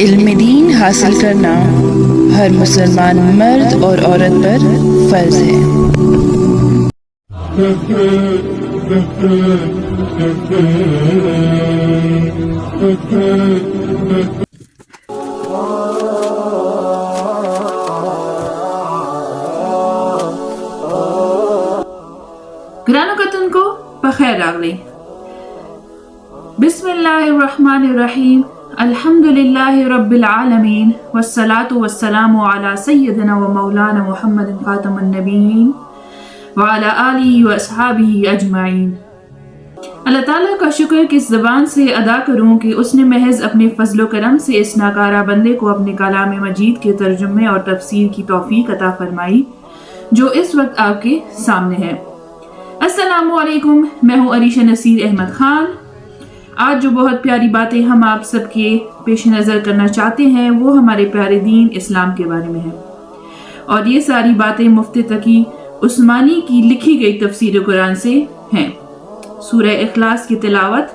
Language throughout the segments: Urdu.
علم دین حاصل کرنا ہر مسلمان مرد اور عورت پر فرض ہے۔ گرانو کتن کو بخیر راغلی۔ بسم اللہ الرحمن الرحیم، الحمدللہ رب العالمین، والصلاة والسلام علی سیدنا و مولانا محمد خاتم النبیین وعلی آلہ و اصحابہ اجمعین۔ اللہ تعالیٰ کا شکر کس زبان سے ادا کروں کہ اس نے محض اپنے فضل و کرم سے اس ناکارہ بندے کو اپنے کلام مجید کے ترجمے اور تفسیر کی توفیق عطا فرمائی جو اس وقت آپ کے سامنے ہے۔ السلام علیکم، میں ہوں عریشہ نصیر احمد خان۔ آج جو بہت پیاری باتیں ہم آپ سب کے پیش نظر کرنا چاہتے ہیں وہ ہمارے پیارے دین اسلام کے بارے میں ہے، اور یہ ساری باتیں مفتی تقی عثمانی کی لکھی گئی تفسیر قرآن سے ہیں۔ سورہ اخلاص کی تلاوت،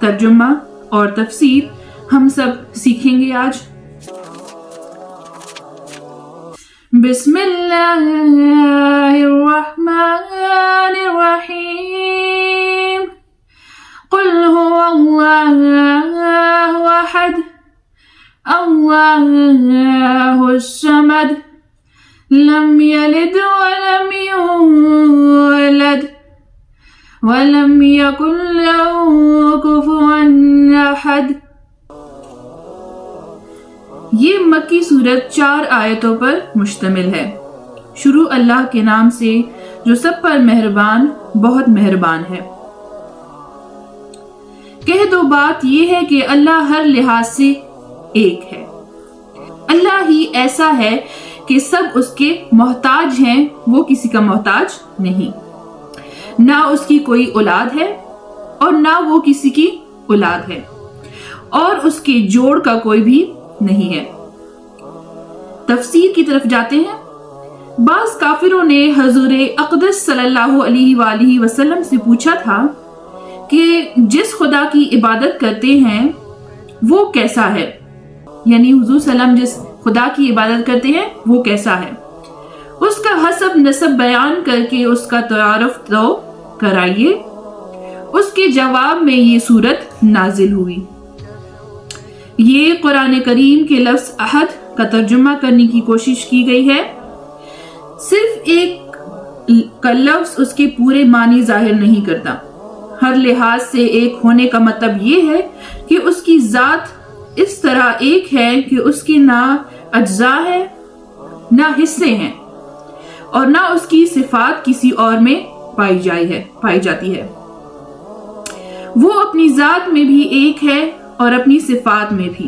ترجمہ اور تفسیر ہم سب سیکھیں گے آج۔ بسم اللہ الرحمن الرحیم، قل هو اللہ احد اللہ الصمد لم یلد ولم یولد ولم یکن له کفوا احد۔ یہ مکی سورت 4 آیتوں پر مشتمل ہے۔ شروع اللہ کے نام سے جو سب پر مہربان بہت مہربان ہے۔ کہہ دو بات یہ ہے کہ اللہ ہر لحاظ سے ایک ہے۔ اللہ ہی ایسا ہے کہ سب اس کے محتاج ہیں، وہ کسی کا محتاج نہیں۔ نہ اس کی کوئی اولاد ہے اور نہ وہ کسی کی اولاد ہے، اور اس کے جوڑ کا کوئی بھی نہیں ہے۔ تفسیر کی طرف جاتے ہیں۔ بعض کافروں نے حضور اقدس صلی اللہ علیہ وآلہ وسلم سے پوچھا تھا کہ جس خدا کی عبادت کرتے ہیں وہ کیسا ہے، یعنی حضور صلی اللہ علیہ وسلم جس خدا کی عبادت کرتے ہیں وہ کیسا ہے، اس کا حسب نسب بیان کر کے اس کا تعارف تو کرائیے۔ اس کے جواب میں یہ سورت نازل ہوئی۔ یہ قرآن کریم کے لفظ احد کا ترجمہ کرنے کی کوشش کی گئی ہے۔ صرف ایک کا لفظ اس کے پورے معنی ظاہر نہیں کرتا۔ ہر لحاظ سے ایک ہونے کا مطلب یہ ہے کہ اس کی ذات اس طرح ایک ہے کہ اس کے نہ اجزاء ہیں نہ حصے ہیں، اور نہ اس کی صفات کسی اور میں پائی جاتی ہے۔ وہ اپنی ذات میں بھی ایک ہے اور اپنی صفات میں بھی۔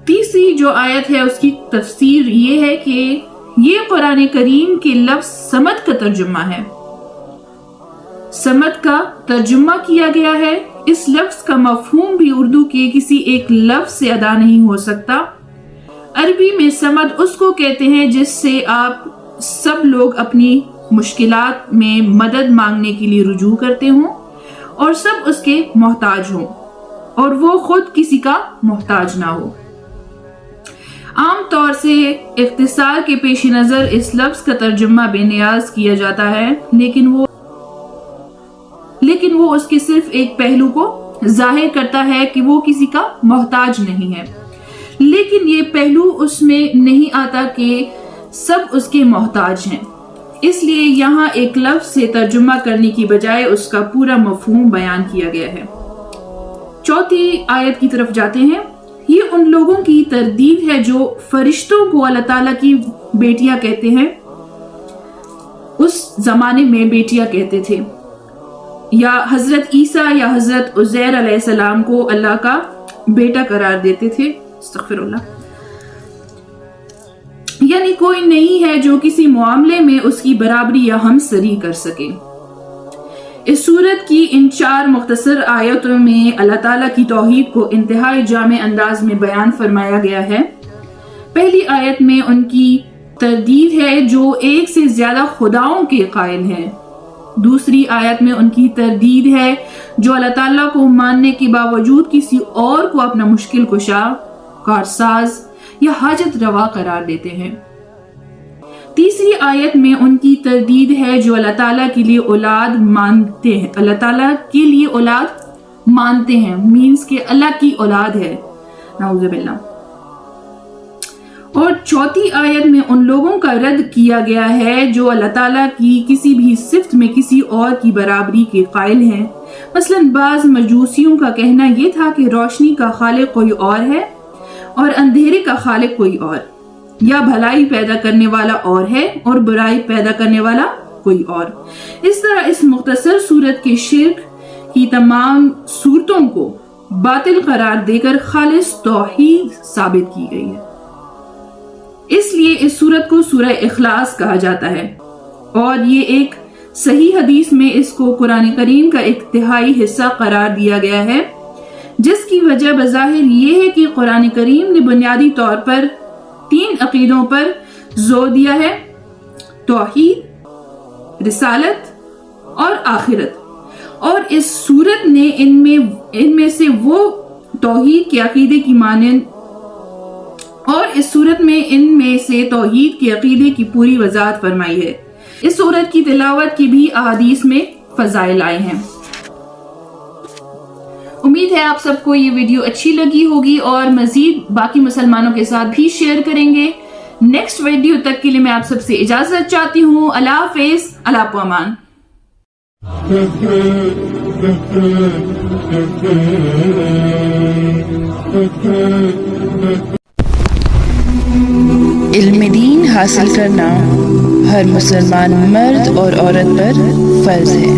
تیسری جو آیت ہے اس کی تفسیر یہ ہے کہ یہ قرآن کریم کے لفظ صمد کا ترجمہ ہے۔ صمد کا ترجمہ کیا گیا ہے۔ اس لفظ کا مفہوم بھی اردو کے کسی ایک لفظ سے ادا نہیں ہو سکتا۔ عربی میں صمد اس کو کہتے ہیں جس سے آپ سب لوگ اپنی مشکلات میں مدد مانگنے کے لیے رجوع کرتے ہوں اور سب اس کے محتاج ہوں اور وہ خود کسی کا محتاج نہ ہو۔ عام طور سے اختصار کے پیش نظر اس لفظ کا ترجمہ بے نیاز کیا جاتا ہے، لیکن وہ اس کے صرف ایک پہلو کو ظاہر کرتا ہے کہ وہ کسی کا محتاج نہیں ہے، لیکن یہ پہلو اس میں نہیں آتا کہ سب اس کے محتاج ہیں۔ اس لیے یہاں ایک لفظ سے ترجمہ کرنے کی بجائے اس کا پورا مفہوم بیان کیا گیا ہے۔ چوتھی آیت کی طرف جاتے ہیں۔ یہ ان لوگوں کی تردید ہے جو فرشتوں کو اللہ تعالیٰ کی بیٹیاں کہتے ہیں، اس زمانے میں بیٹیاں کہتے تھے، یا حضرت عیسیٰ یا حضرت عزیر علیہ السلام کو اللہ کا بیٹا قرار دیتے تھے، استغفر اللہ۔ یعنی کوئی نہیں ہے جو کسی معاملے میں اس کی برابری یا ہمسری کر سکے۔ اس سورت کی ان 4 مختصر آیتوں میں اللہ تعالیٰ کی توحید کو انتہائی جامع انداز میں بیان فرمایا گیا ہے۔ پہلی آیت میں ان کی تردید ہے جو ایک سے زیادہ خداؤں کے قائل ہیں، دوسری آیت میں ان کی تردید ہے جو اللہ تعالیٰ کو ماننے کے باوجود کسی اور کو اپنا مشکل کشا، کارساز یا حاجت روا قرار دیتے ہیں۔ تیسری آیت میں ان کی تردید ہے جو اللہ تعالیٰ کے لیے اولاد مانتے ہیں، اللہ تعالیٰ کے لیے اولاد مانتے ہیں، مینز کہ اللہ کی اولاد ہے، نعوذ باللہ۔ اور چوتھی آیت میں ان لوگوں کا رد کیا گیا ہے جو اللہ تعالیٰ کی کسی بھی صفت میں کسی اور کی برابری کے قائل ہیں۔ مثلا بعض مجوسیوں کا کہنا یہ تھا کہ روشنی کا خالق کوئی اور ہے اور اندھیرے کا خالق کوئی اور، یا بھلائی پیدا کرنے والا اور ہے اور برائی پیدا کرنے والا کوئی اور۔ اس طرح اس مختصر صورت کے شرک کی تمام صورتوں کو باطل قرار دے کر خالص توحید ثابت کی گئی ہے۔ اس لیے اس سورت کو سورہ اخلاص کہا جاتا ہے، اور یہ ایک صحیح حدیث میں اس کو قرآن کریم کا ایک تہائی حصہ قرار دیا گیا ہے، جس کی وجہ بظاہر یہ ہے کہ قرآن کریم نے بنیادی طور پر 3 عقیدوں پر زور دیا ہے: توحید، رسالت اور آخرت، اور اس سورت نے ان میں سے وہ توحید کے عقیدے کی مانند توحید کے عقیدے کی پوری وضاحت فرمائی ہے۔ اس سورت کی تلاوت کی بھی احادیث میں فضائل آئے ہیں۔ امید ہے آپ سب کو یہ ویڈیو اچھی لگی ہوگی اور مزید باقی مسلمانوں کے ساتھ بھی شیئر کریں گے۔ نیکسٹ ویڈیو تک کے لیے میں آپ سب سے اجازت چاہتی ہوں۔ اللہ حافظ، اللہ پو امان۔ علم دین حاصل کرنا ہر مسلمان مرد اور عورت پر فرض ہے۔